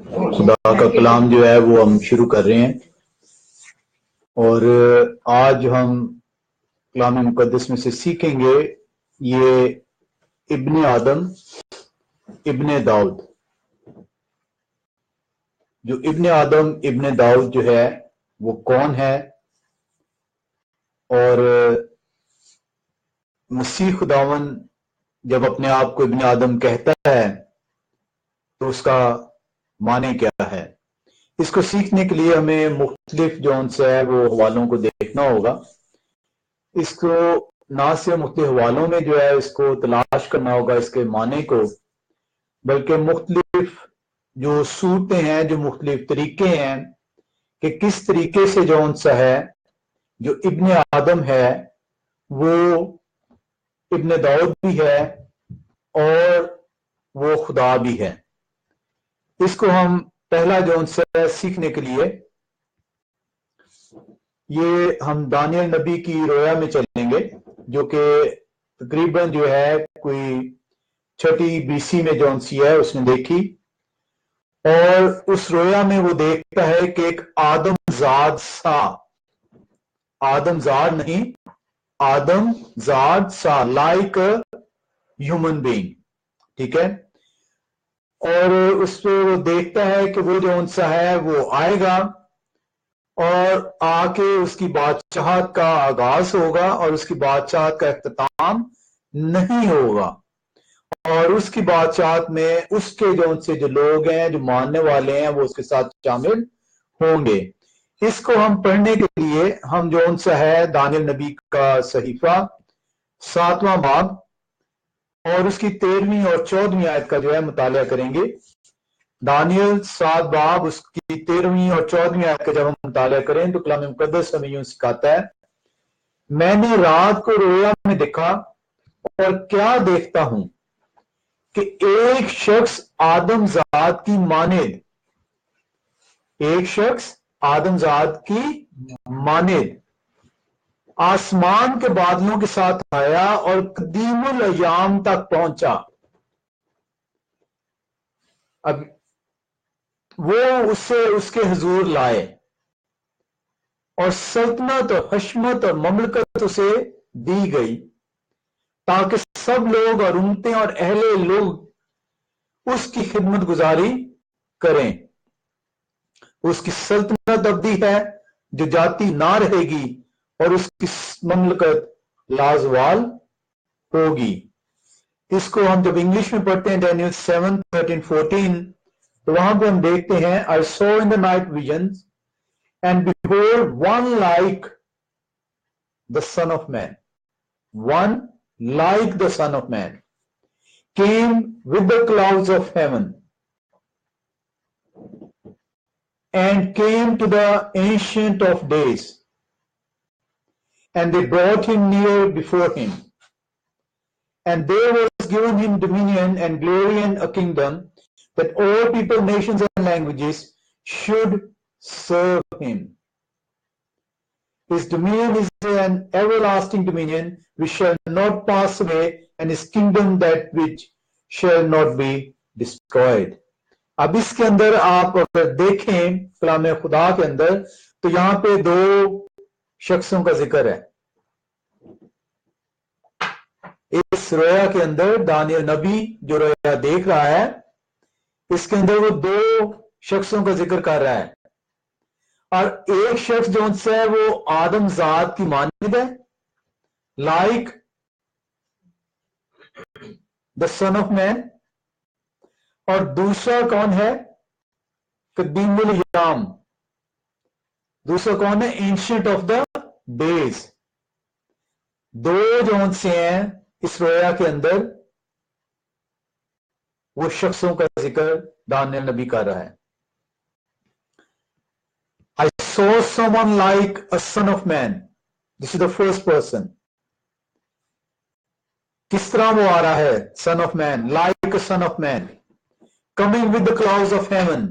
खुदा का कलाम जो है वो हम शुरू कर रहे हैं और आज हम कलाम मुकद्दस में से सीखेंगे ये इब्ने आदम इब्ने दाऊद। जो इब्ने आदम इब्ने दाऊद जो है वो कौन है और मसीह खुदावन जब अपने आप को इब्ने आदम कहता है तो उसका माने क्या है। इसको सीखने के लिए हमें मुख्तलिफ जो से है वो हवालों को देखना होगा। इसको ना सिर्फ मुख्तलिफ हवालों में जो है इसको तलाश करना होगा इसके माने को, बल्कि मुख्तलिफ जो सूरतें हैं, जो मुख्तलिफ तरीके हैं कि किस तरीके से जो सा है जो इब्ने आदम है वो इब्ने दाऊद भी है और वो खुदा भी है। इसको हम पहला जो सा सीखने के लिए ये हम दानियल नबी की रोया में चलेंगे जो कि तकरीबन जो है कोई 6 BC में जो सी है उसने देखी और उस रोया में वो देखता है कि एक आदमजाद सा, आदमजाद नहीं, आदमजाद सा, लाइक ह्यूमन बीइंग, ठीक है। और उस पर वो देखता है कि वो जो सा है वो आएगा और आके उसकी बादशाहत का आगाज होगा और उसकी बादशाहत का इख्तिताम नहीं होगा और उसकी बादशाहत में उसके जो लोग हैं, जो मानने वाले हैं, वो उसके साथ शामिल होंगे। इसको हम पढ़ने के लिए हम जो सा है दानियल नबी का सहीफा 7वां बाब और उसकी 13वीं और 14वीं आयत का जो है मुताला करेंगे। दानियल 7 बाब उसकी 13वीं और 14वीं आयत का जब हम मुताला करें तो कलाम मुकद्दस हमें यूं सिखाता है, मैंने रात को रोया में देखा और क्या देखता हूं कि एक शख्स आदमजाद की मानेद, एक शख्स आदमजाद की मानेद आसमान के बादलों के साथ आया और कदीमुल अयाम तक पहुंचा। अब वो उससे उसके हुजूर लाए और सल्तनत और हशमत और ममलकत उसे दी गई ताकि सब लोग और उम्मतें और अहले लोग उसकी खिदमत गुजारी करें। उसकी सल्तनत अवधी है जो जाती ना रहेगी और उसकी ममलकत लाजवाल होगी। इसको हम जब इंग्लिश में पढ़ते हैं डैनियल 7:13-14 तो वहां पे हम देखते हैं, I saw in the night visions and behold one like the son of man, one like the Son of Man, came with the clouds of heaven and came to the Ancient of Days, and they brought him near before him, and there was given him dominion and glory and a kingdom, that all people, nations, and languages should serve him. His dominion is an everlasting dominion which shall not pass away, and his kingdom that which shall not be destroyed. अब इसके अंदर आप अगर देखें कलाम खुदा के अंदर तो यहां पे 2 शख्सों का जिक्र है। इस रोया के अंदर दानियल नबी जो रोया देख रहा है इसके अंदर वो 2 शख्सों का जिक्र कर रहा है और एक शख्स जो है वो आदमजाद की मानद है, like the son of man, और दूसरा कौन है, कदीमुल याम, दूसरा कौन है, एंशिएंट ऑफ द डेज। 2 जो से हैं इस रोया के अंदर वो शख्सों का जिक्र दानियल नबी कर रहा है। I saw someone like a son of man. This is the first person. किस तरह वो आ रहा है, son of man, like a son of man, coming with the clouds of heaven.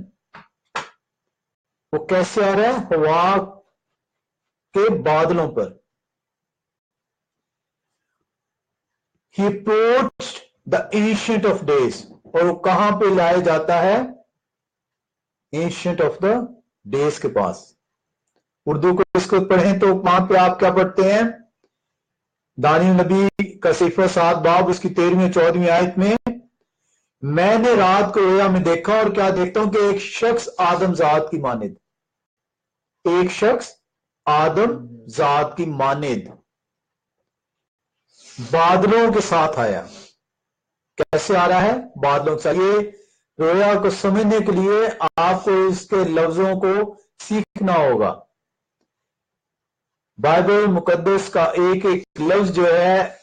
वो कैसे आ रहा है, हवा के बादलों पर। He approached the ancient of days, और वो कहां पे लाया जाता है, एंशिएंट ऑफ द डेज के पास। उर्दू को इसको पढ़ें तो वहां पे आप क्या पढ़ते हैं? दानियल नबी का सहीफा 7 बाब उसकी 13वीं और 14वीं आयत में, मैंने रात को रोया में देखा और क्या देखता हूं कि एक शख्स आदम जात की मानिद, एक शख्स आदम जात की मानिद बादलों के साथ आया। कैसे आ रहा है? बादलों के साथ। ये रोया को समझने के लिए आपको इसके लफ्जों को सीखना होगा। बाइबल मुकद्दस का एक एक लफ्ज जो है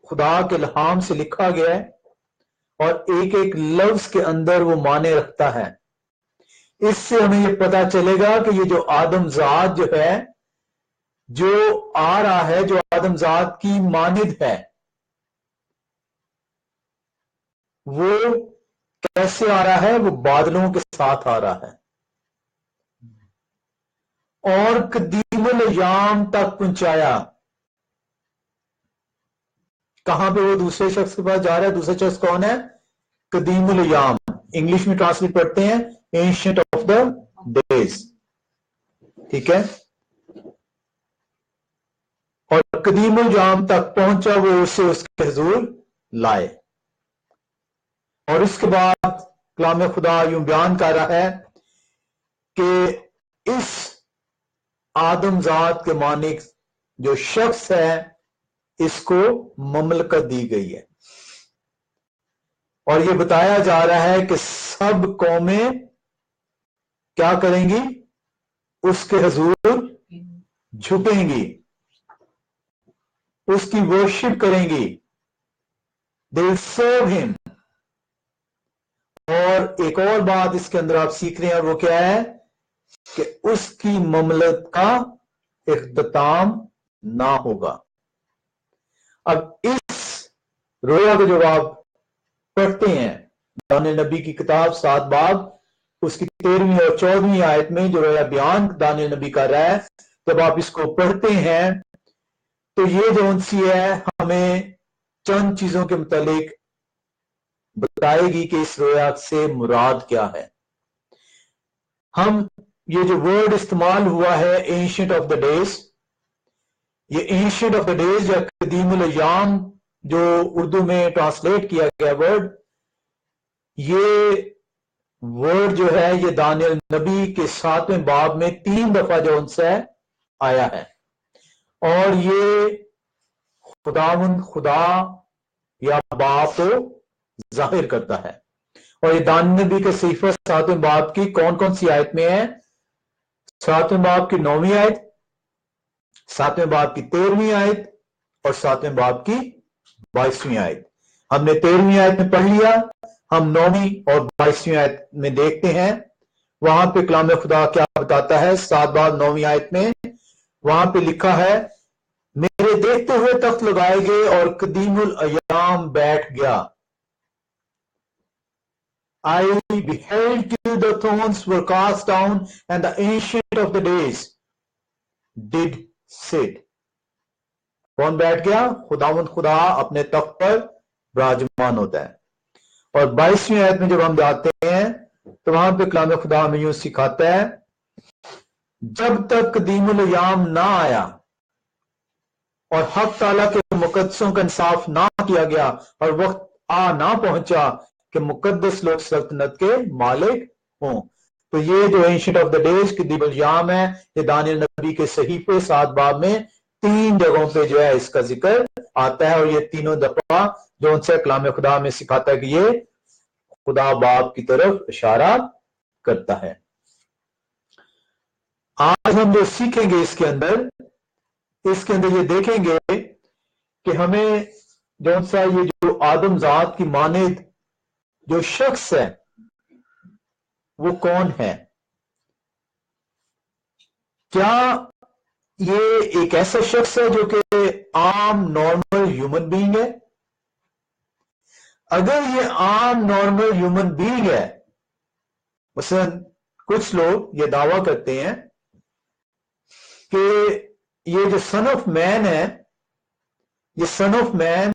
खुदा के इल्हाम से लिखा गया है और एक एक लफ्ज के अंदर वो माने रखता है। इससे हमें ये पता चलेगा कि ये जो आदमजात जो है, जो आ रहा है, जो आदमजात की मानिद है, वो कैसे आ रहा है? वो बादलों के साथ आ रहा है और कदीमुल याम तक पहुंचाया। कहां पे वो दूसरे शख्स के पास जा रहा है? दूसरा शख्स कौन है? कदीमुल याम। इंग्लिश में ट्रांसलेट पढ़ते हैं एंशिएंट ऑफ द डेज। ठीक है। और कदीमुल याम तक पहुंचा, वो उसे उसके हुजूर लाए। और इसके बाद कलाम खुदा यूं बयान कर रहा है कि इस आदमजात के मानिक जो शख्स है, इसको ममलकत दी गई है और यह बताया जा रहा है कि सब कौमें क्या करेंगी? उसके हुजूर झुकेंगी, उसकी वर्शिप करेंगी, दे विल सर्व हिम। और एक और बात इसके अंदर आप सीख रहे हैं, वो क्या है? कि उसकी ममलकत का इख्तिताम ना होगा। अब इस रोया को जब आप पढ़ते हैं, दानियल नबी की किताब 7 बाब उसकी 13वीं और 14वीं आयत में जो रोया बयान दानियल नबी कर रहा है, जब आप इसको पढ़ते हैं तो ये जो उनसी है हमें चंद चीजों के मुतालिक बताएगी कि इस रोया से मुराद क्या है। हम ये जो वर्ड इस्तेमाल हुआ है एंशिएंट ऑफ द डेज, ये एंशिएंट ऑफ द डेज या कदीमुल अय्याम जो उर्दू में ट्रांसलेट किया गया वर्ड, ये वर्ड जो है ये दानियल नबी के 7वें बाब में 3 दफा जो उनसे आया है और ये खुदा या बाप को जाहिर करता है। और ये दानियल नबी के सहीफा 7वें बाब की कौन कौन सी आयत में है? 7वें बाब की 9वीं आयत, 7वें बाब की 13वीं आयत और 7वें बाब की 22वीं आयत। हमने 13वीं आयत में पढ़ लिया, हम 9वीं और 22वीं आयत में देखते हैं वहां पे कलाम खुदा क्या बताता है। 7 बाब 9वीं आयत में वहां पे लिखा है, मेरे देखते हुए तख्त लगाए गए और कदीमुल अय्याम बैठ गया। I beheld till the thrones were cast down and the ancient of the days did sit. कौन बैठ गया? खुदा अपने तख्त पर विराजमान होता है। और 22वीं आयत में जब हम जाते हैं तो वहां पे कलाम खुदा हमें यूं सिखाता है, जब तक कदीमुल अय्याम ना आया और हक ताला के मुकद्दसों का इंसाफ ना किया गया और वक्त आ ना पहुंचा कि मुकद्दस लोग सल्तनत के मालिक हों, तो ये जो एंशिएंट ऑफ द डेज कदीमुल अय्याम है, ये दानियल नबी के सहीफे 7 बाब में 3 जगहों पे जो है इसका जिक्र आता है और ये तीनों दफा जो उनसे कलाम खुदा में सिखाता है कि ये खुदा बाप की तरफ इशारा करता है। आज हम जो सीखेंगे इसके अंदर ये देखेंगे कि हमें जो सा ये जो आदमजात की मानिद जो शख्स है वो कौन है? क्या ये एक ऐसा शख्स है जो कि आम नॉर्मल ह्यूमन बीइंग है? अगर ये आम नॉर्मल ह्यूमन बीइंग है, मसलन कुछ लोग ये दावा करते हैं कि ये जो सन ऑफ मैन है, ये सन of man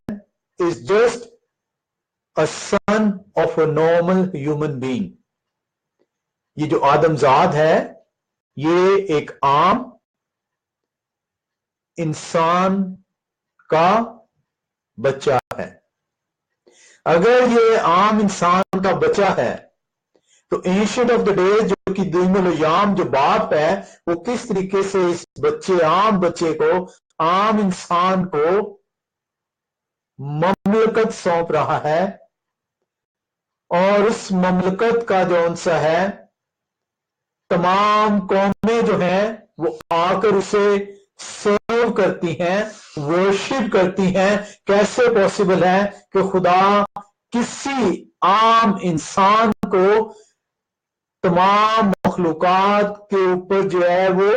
is just a son of a normal human being. ये जो आदमजाद है ये एक आम इंसान का बच्चा है। अगर ये आम इंसान का बच्चा है तो एंशिएंट ऑफ द डेज जो कि दुनियाम जो बाप है वो किस तरीके से इस आम बच्चे को, आम इंसान को ममलकत सौंप रहा है और उस ममलकत का जो अंसा है तमाम कौमें जो हैं वो आकर उसे सर्व करती हैं, वर्शिप करती हैं। कैसे पॉसिबल है कि खुदा किसी आम इंसान को तमाम मखलूकात के ऊपर जो है वो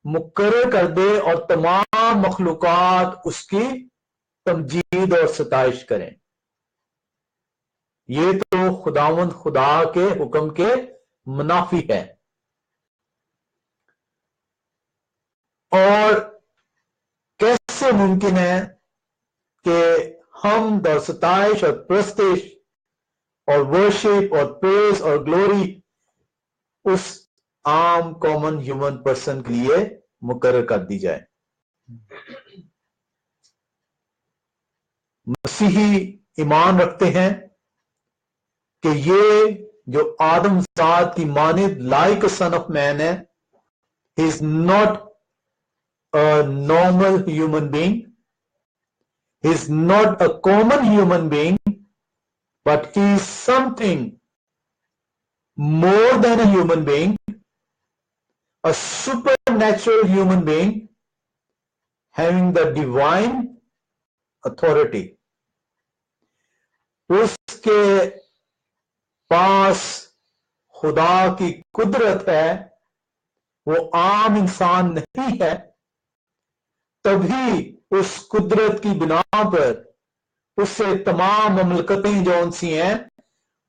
मुकर्रर कर दे और तमाम मखलूकात उसकी तमजीद और सताइश करें। ये तो खुदावंद खुदा के हुक्म के मुनाफी है। और कैसे मुमकिन है कि हम द सताइश और प्रस्तिश और वर्शिप और प्रेज और ग्लोरी उस आम कॉमन ह्यूमन पर्सन के लिए मुकर्रर कर दी जाए। मसीही ईमान रखते हैं कि ये जो आदमजाद की मानिद लाइक सन ऑफ मैन है, he is not a normal human being, he is not a common human being, but he is something more than a human being, a supernatural human being having the divine authority. उसके पास खुदा की कुदरत है, वो आम इंसान नहीं है। तभी उस कुदरत की बिना पर उससे तमाम ममलकतें जो सी हैं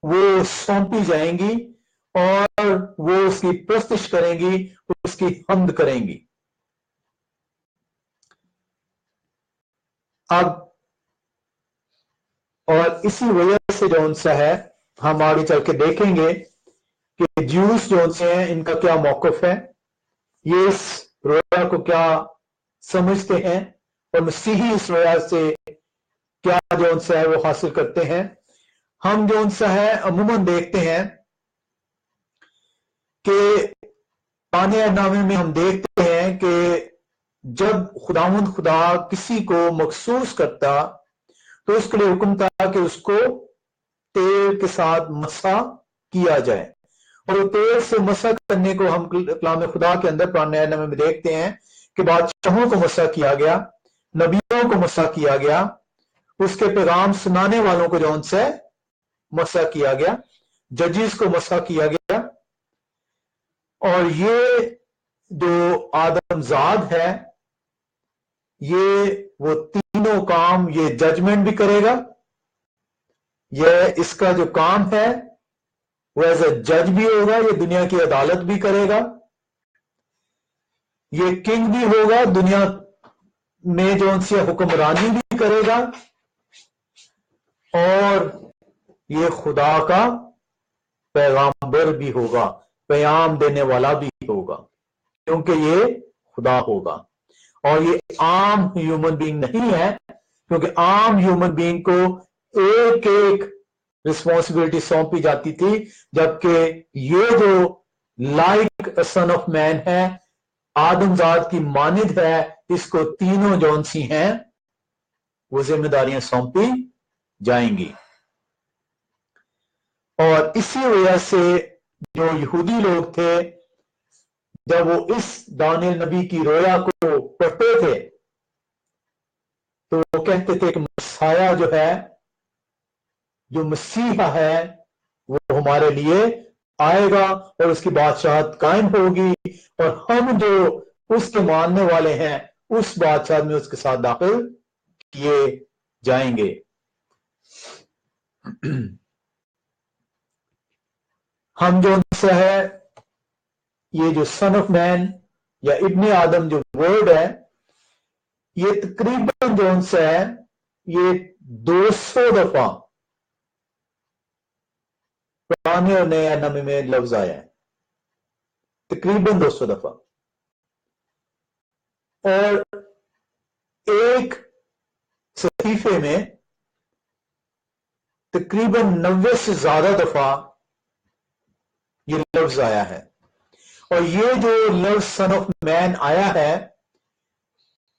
वो सौंपी जाएंगी और वो उसकी प्रस्तिश करेंगी, उसकी हम्द करेंगी। अब और इसी वजह से जो उनसा है हम आगे चल के देखेंगे कि ज्यूस जो उनसे हैं इनका क्या मौकफ है, ये इस रोया को क्या समझते हैं और मसीही इस रोया से क्या जो उनसा है वो हासिल करते हैं। हम जो उनसा है अमूमन देखते हैं कि पुराने नामे में हम देखते हैं कि जब खुदावंद खुदा किसी को मखसूस करता तो उसके लिए हुक्म था कि उसको तेल के साथ मसा किया जाए। और वो तेल से मसा करने को हम कलाम खुदा के अंदर पुराने नामे में देखते हैं कि बादशाहों को मसा किया गया, नबियों को मसा किया गया, उसके पैगाम सुनाने वालों को जौन से मसा किया गया, जजिस को मसा किया गया। और ये जो आदमजाद है ये वो तीनों काम, ये जजमेंट भी करेगा, ये इसका जो काम है वो एज ए जज भी होगा, ये दुनिया की अदालत भी करेगा, ये किंग भी होगा, दुनिया में जो उनसे हुक्मरानी भी करेगा, और ये खुदा का पैगाम्बर भी होगा, पैगाम देने वाला भी होगा, क्योंकि ये खुदा होगा। और ये आम ह्यूमन बीइंग नहीं है, क्योंकि आम ह्यूमन बीइंग को एक एक रिस्पॉन्सिबिलिटी सौंपी जाती थी, जबकि ये जो लाइक सन ऑफ मैन है, आदमजाद की मानिद है, इसको तीनों जौन सी हैं वो जिम्मेदारियां सौंपी जाएंगी। और इसी वजह से जो यहूदी लोग थे जब वो इस दानियल नबी की रोया को पढ़ते थे तो वो कहते थे कि मसाया जो है, जो मसीहा है, वो हमारे लिए आएगा और उसकी बादशाहत कायम होगी और हम जो उसके मानने वाले हैं उस बादशाह में उसके साथ दाखिल किए जाएंगे। हम जो उनसे है ये जो सन ऑफ मैन या इब्ने आदम जो वर्ड है, ये तकरीबन जो उनसे है ये 200 दफा पुराने और नए अहदनामे में लफ्ज आया है, तकरीबन 200 दफा। और एक सहीफे में तकरीबन 90 से ज्यादा दफा ये लफ्ज आया है। और ये जो लफ्ज सन ऑफ मैन आया है,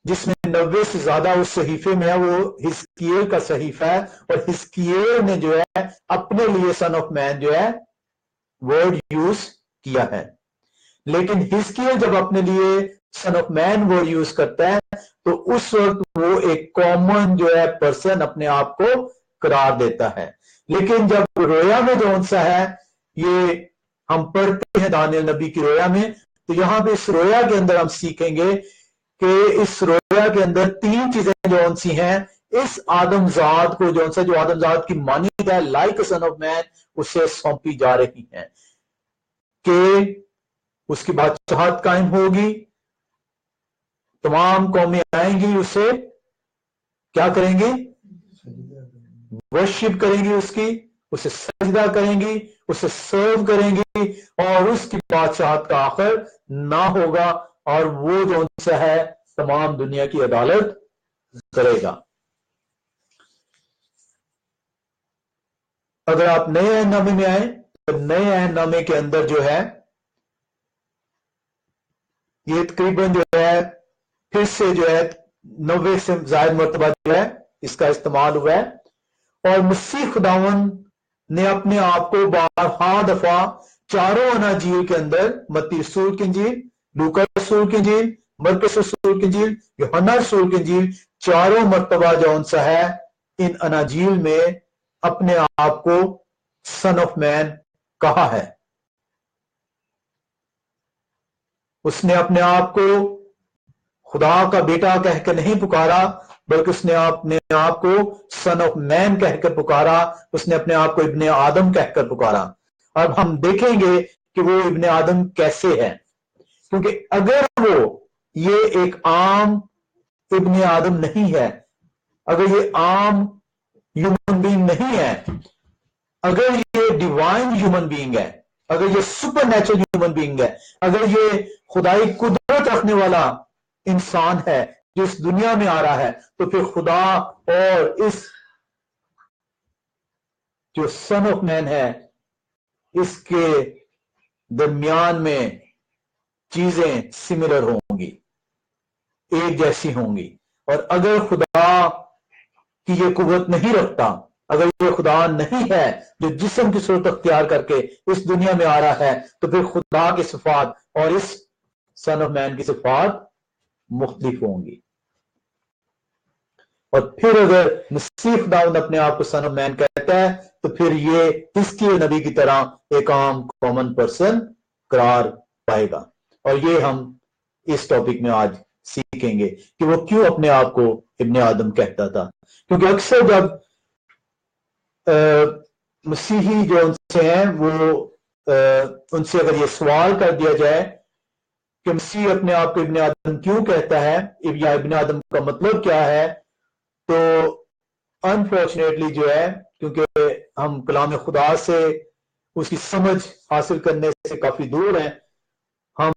जिसमें 90 से ज्यादा उस सहीफे में है, वो हिजकियेल का सहीफा है। और हिजकियेल ने जो है अपने लिए सन ऑफ मैन जो है वर्ड यूज किया है। लेकिन हिजकियेल जब अपने लिए सन ऑफ मैन वर्ड यूज करता है तो उस वक्त वो एक कॉमन जो है पर्सन अपने आप को करार देता है। लेकिन जब रोया में जो सा है, ये हम पढ़ते हैं दानियल नबी की रोया में, तो यहां पे इस रोया के अंदर हम सीखेंगे कि इस रोया के अंदर 3 चीजें जो सी हैं, इस आदमजाद को जो आदमजाद की मानीद है लाइक सन ऑफ मैन, उसे सौंपी जा रही हैं कि उसकी बादशाहत कायम होगी, तमाम कौमें आएंगी, उसे क्या करेंगी, वर्शिप करेंगी उसकी, उसे सजदा करेंगी, उसे सर्व करेंगी, और उसकी बादशाहत का आखिर ना होगा, और वो जो सा है तमाम दुनिया की अदालत करेगा। अगर आप नए अहदनामे में आए तो नए अहदनामे के अंदर जो है ये तकरीबन जो है फिर से जो है 90 से ज्यादा मरतबा जो है इसका इस्तेमाल हुआ है। और मसीह खुदावन ने अपने आप को 12 दफा चारों अनाजील के अंदर, मत्ती रसूल की इंजील, लूका रसूल की इंजील, मरकुस रसूल की इंजील, यूहन्ना रसूल की इंजील, चारों मरतबा जो सा है इन अनाजील में अपने आप को सन ऑफ मैन कहा है। उसने अपने आप को खुदा का बेटा कहकर नहीं पुकारा, बल्कि उसने अपने आप को सन ऑफ मैन कहकर पुकारा, उसने अपने आप को इब्ने आदम कहकर पुकारा। अब हम देखेंगे कि वो इब्ने आदम कैसे है, क्योंकि अगर वो ये एक आम इब्ने आदम नहीं है, अगर ये आम ह्यूमन बीइंग नहीं है, अगर ये डिवाइन ह्यूमन बीइंग है, अगर ये सुपर नेचुरल ह्यूमन बीइंग है, अगर ये खुदाई कुदरत रखने वाला इंसान है जो इस दुनिया में आ रहा है, तो फिर खुदा और इस जो सन ऑफ मैन है इसके दरमियान में चीजें सिमिलर होंगी, एक जैसी होंगी। और अगर खुदा की ये कुव्वत नहीं रखता, अगर ये खुदा नहीं है जो जिस्म की सूरत अख्तियार करके इस दुनिया में आ रहा है, तो फिर खुदा की सिफात और इस सन ऑफ मैन की सिफात मुख्तलिफ होंगी। और फिर अगर मसीह खुदावंद अपने आप को सन ऑफ मैन कहता है, तो फिर ये इसकी नबी की तरह एक आम कॉमन पर्सन करार पाएगा। और ये हम इस टॉपिक में आज सीखेंगे कि वो क्यों अपने आप को इब्ने आदम कहता था। क्योंकि अक्सर जब मसीही जो उनसे हैं वो उनसे अगर ये सवाल कर दिया जाए कि मसीह अपने आप को इब्ने आदम क्यों कहता है, या इब्ने आदम का मतलब क्या है, तो अनफॉर्चुनेटली जो है, क्योंकि हम कलाम खुदा से उसकी समझ हासिल करने से काफी दूर हैं, हम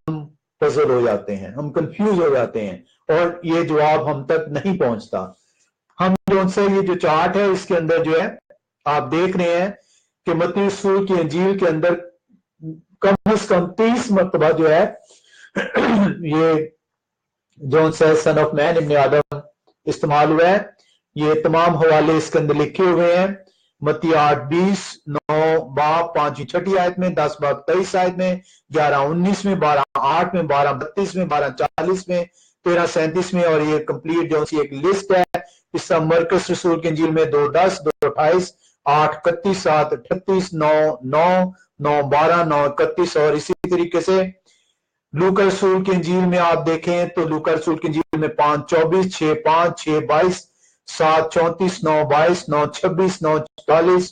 पजल हो जाते हैं, हम कंफ्यूज हो जाते हैं, और ये जवाब हम तक नहीं पहुंचता। हम जो उनसे ये जो चार्ट है इसके अंदर जो है आप देख रहे हैं कि मत्ती रसूल की इंजील के अंदर कम से कम 30 मरतबा जो है ये जो सन ऑफ मैन इब्ने आदम इस्तेमाल हुआ है। ये तमाम हवाले इसके अंदर लिखे हुए हैं। मत्ती 8:20, 9 5 6 आयत में, 10 23 आयत में, 11:19 में, 12:8 में, 12:32 में, 12:40 में, 13:37 में। और ये कंप्लीट जो सी एक लिस्ट है। इस तरह मरकुस रसूल की इंजील में 2:10, 2:28, 8:31, 7:38, 9:9, 9:12, 9:31। और इसी तरीके से लूका रसूल की इंजील में आप देखें तो लूका रसूल की इंजील में 5:24, 6:5, 6:22, 7:34, 9:22, 9:26, 9:44,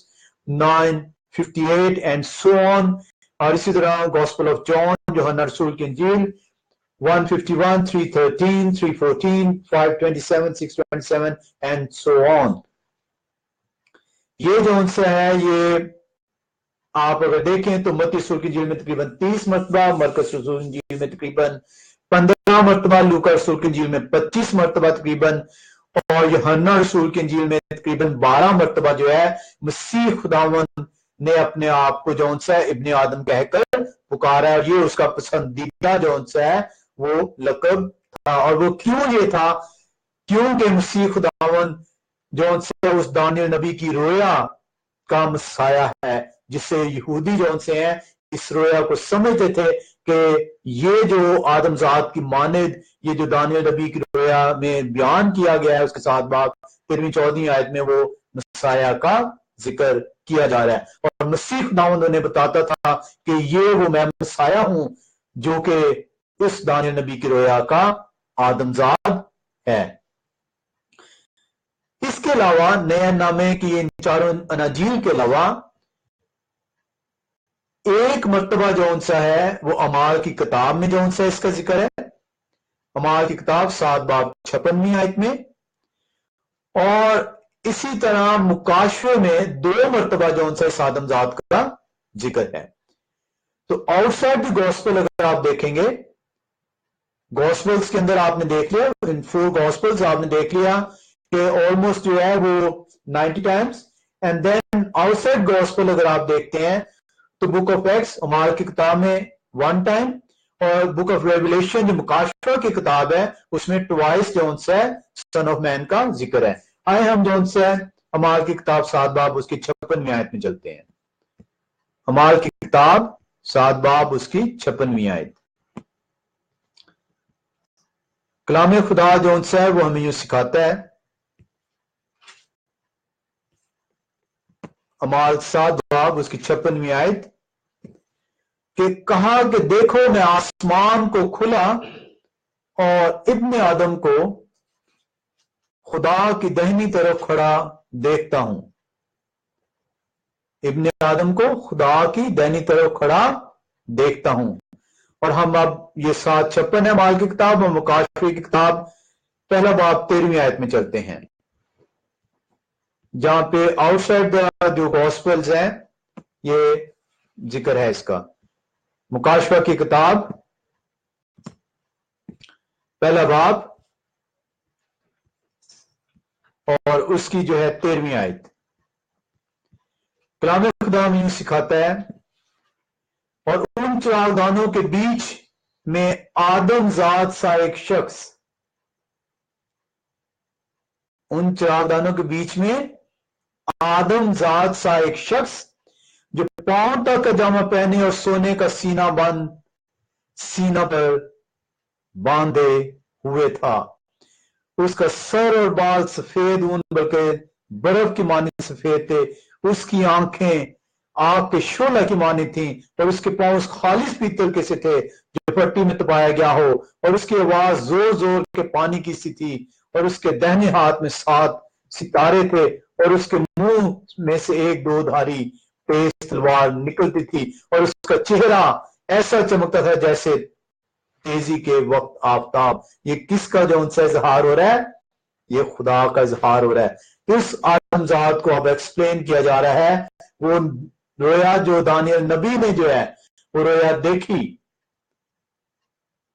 9:58 एंड सो ऑन। और इसी तरह गॉस्पेल ऑफ जॉन, यूहन्ना रसूल की इंजील 1:51, 3:13, 3:14, 5:27, 6:27 एंड सो ऑन। ये जो उनसे है ये आप अगर देखें तो मत्ती रसूल की इंजील में तकरीबन 30 मरतबा, मरकस रसूल की इंजील में तकरीबन 15 मरतबा, लूका रसूल की इंजील में 25 मरतबा तकरीबन, और यूहन्ना रसूल की इंजील में तकरीबन 12 मरतबा जो है मसीह खुदावंद ने अपने आप को जौन सा इब्ने आदम कहकर पुकारा है। ये उसका पसंदीदा जौन सा है वो लकब था। और वो क्यों ये था? क्योंकि मसीह खुदावंद जौन से उस दानियल नबी की रोया का मसाया है, जिससे यहूदी जौन से हैं इस रोया को समझते थे कि ये जो आदमजात की मानिद ये जो दानियल नबी की रोया में बयान किया गया है उसके साथ बात 13वीं-14वीं आयत में वो मसाया का जिक्र किया जा रहा है। और मसीह खुदावंद उन्हें बताता था कि ये वो मैं मसाया हूं जो कि उस दानियल नबी की रोया का आदमजात है। इसके अलावा नए नामे की इन चारों अनाजील के अलावा एक मर्तबा जौन सा है वो अमाल की किताब में जौन सा इसका जिक्र है, अमाल की किताब 7 बाब 56वीं आयत में, और इसी तरह मुकाशवे में 2 मर्तबा जौन सा इस आदमजात का जिक्र है। तो आउटसाइड द गॉस्पेल अगर आप देखेंगे, गॉस्पेल्स के अंदर आपने देख लिया, इन 4 गॉस्पेल्स आपने देख लिया कि ऑलमोस्ट जो है वो 90 times. And then outside gospel अगर आप देखते हैं तो बुक ऑफ एक्स अमाल की किताब में 1 टाइम, और बुक ऑफ रेवलेशन जो मुकाशफा की किताब है उसमें ट्वाइस जौन सा है सन ऑफ मैन का जिक्र है। आए हम जौन सा है अमाल की किताब 7 बाब उसकी 56वीं आयत में चलते हैं। अमाल की किताब 7 बाब उसकी 56वीं आयत। कलाम खुदा जौन सा है वो हमें यूं सिखाता है, अमाल 7 बाब उसकी 56वीं आयत, कि कहा कि देखो मैं आसमान को खुला और इब्ने आदम को खुदा की दाहिनी तरफ खड़ा देखता हूं। इब्ने आदम को खुदा की दाहिनी तरफ खड़ा देखता हूं। और हम अब ये 7:56 है अमाल की किताब और मुकाशफे की किताब पहला बाब 13वीं आयत में चलते हैं, जहां पे आउटसाइड जो गॉस्पेल्स हैं ये जिक्र है इसका। मुकाशफा की किताब पहला बाब और उसकी जो है 13वीं आयत। कलाम खुदा में यूं सिखाता है, और उन चरागानों के बीच में आदम जात सा एक शख्स, उन चरागानों के बीच में आदम जात सा एक शख्स जो पांव तक का जामा पहने और सोने का सीना पर बांधे हुए था। उसका सर और बाल सफेद ऊन बल्कि बर्फ की मानी सफेद थे। उसकी आंखें आग के शोला की मानी थी और उसके पांव खालिस पीतल के से थे जो पट्टी में तपाया गया हो, और उसकी आवाज जोर जोर के पानी की सी थी, और उसके दाहिने हाथ में 7 सितारे थे, और उसके मुंह में से एक 2 धारी तेज तलवार निकलती थी, और उसका चेहरा ऐसा चमकता था जैसे तेजी के वक्त आफताब। ये किसका जो उनसे इजहार हो रहा है? ये खुदा का इजहार हो रहा है। इस आदमजात को अब एक्सप्लेन किया जा रहा है। वो रोया जो दानियल नबी ने जो है वो रोया देखी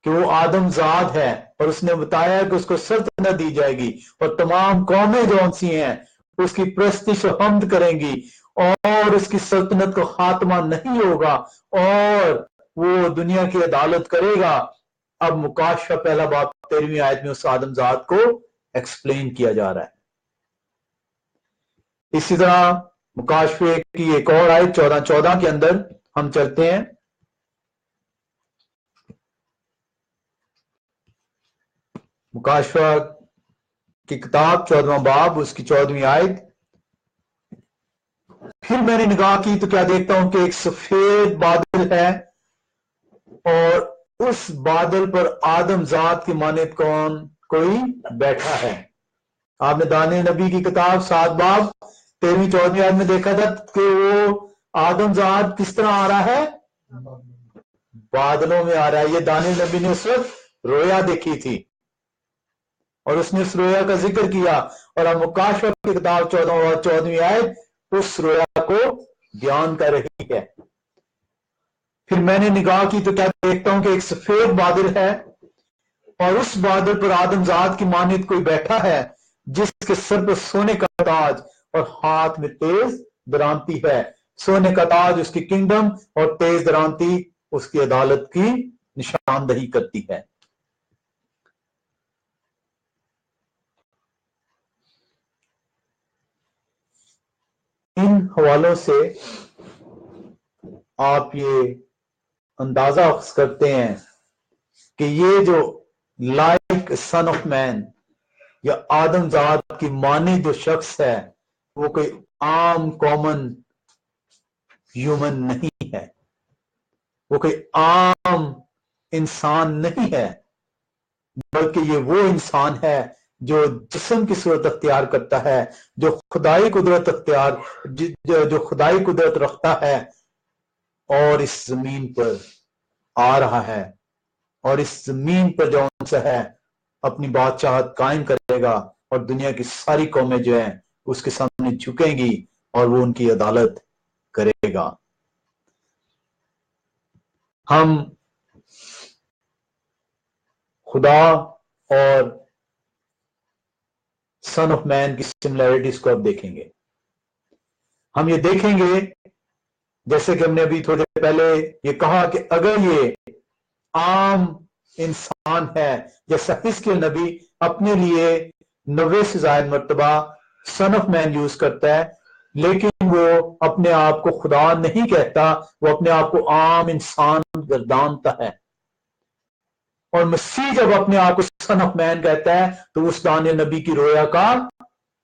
कि वो आदमजात है, और उसने बताया कि उसको सल्तनत दी जाएगी और तमाम कौमें जो सी हैं उसकी प्रस्तिश हमद करेंगी, और उसकी सल्तनत को खात्मा नहीं होगा, और वो दुनिया की अदालत करेगा। अब मुकाशफा पहला बाब 13वीं आयत में उस आदमजात को एक्सप्लेन किया जा रहा है। इसी तरह मुकाशफे की एक और आयत 14:14 के अंदर हम चलते हैं। मुकाशफा की किताब 14वां बाब उसकी 14वीं आयत। फिर मैंने निगाह की तो क्या देखता हूं कि एक सफेद बादल है, और उस बादल पर आदमजात की मानित कोई बैठा है। आपने दानियल नबी की किताब 7 बाब 13वीं-14वीं आयत में देखा था कि वो आदमजात किस तरह आ रहा है? बादलों में आ रहा है। ये दानियल नबी ने उस वक्त रोया देखी थी और उसने उस रोया का जिक्र किया, और अब मुकाशफा की किताब 14वीं आयत उस रोया को बयान कर रही है। फिर मैंने निगाह की तो क्या देखता हूं कि एक सफेद बादल है और उस बादल पर आदमजाद की मानियत कोई बैठा है जिसके सर पर सोने का ताज और हाथ में तेज दरांती है। सोने का ताज उसकी किंगडम और तेज दरांती उसकी अदालत की निशानदही करती है। इन हवालों से आप ये अंदाजा करते हैं कि ये जो लाइक सन ऑफ मैन या आदमजाद की मानी जो शख्स है वो कोई आम कॉमन ह्यूमन नहीं है, वो कोई आम इंसान नहीं है, बल्कि ये वो इंसान है जो जिस्म की सूरत अख्तियार करता है, जो खुदाई कुदरत अख्तियार जो खुदाई कुदरत रखता है और इस जमीन पर आ रहा है और इस जमीन पर जो सा है अपनी बादशाहत कायम करेगा और दुनिया की सारी कौमें जो हैं उसके सामने झुकेंगी और वो उनकी अदालत करेगा। हम खुदा और सन ऑफ मैन की सिमिलैरिटीज को अब देखेंगे। हम ये देखेंगे जैसे कि हमने अभी थोड़े पहले ये कहा कि अगर ये आम इंसान है, जैसा हिस्कियल नबी अपने लिए 90 से ज्यादा मर्तबा सन ऑफ मैन यूज करता है, लेकिन वो अपने आप को खुदा नहीं कहता, वो अपने आप को आम इंसान गर्दानता है। और मसीह जब अपने आप को सन ऑफ मैन कहता है तो उस दानियल नबी की रोया का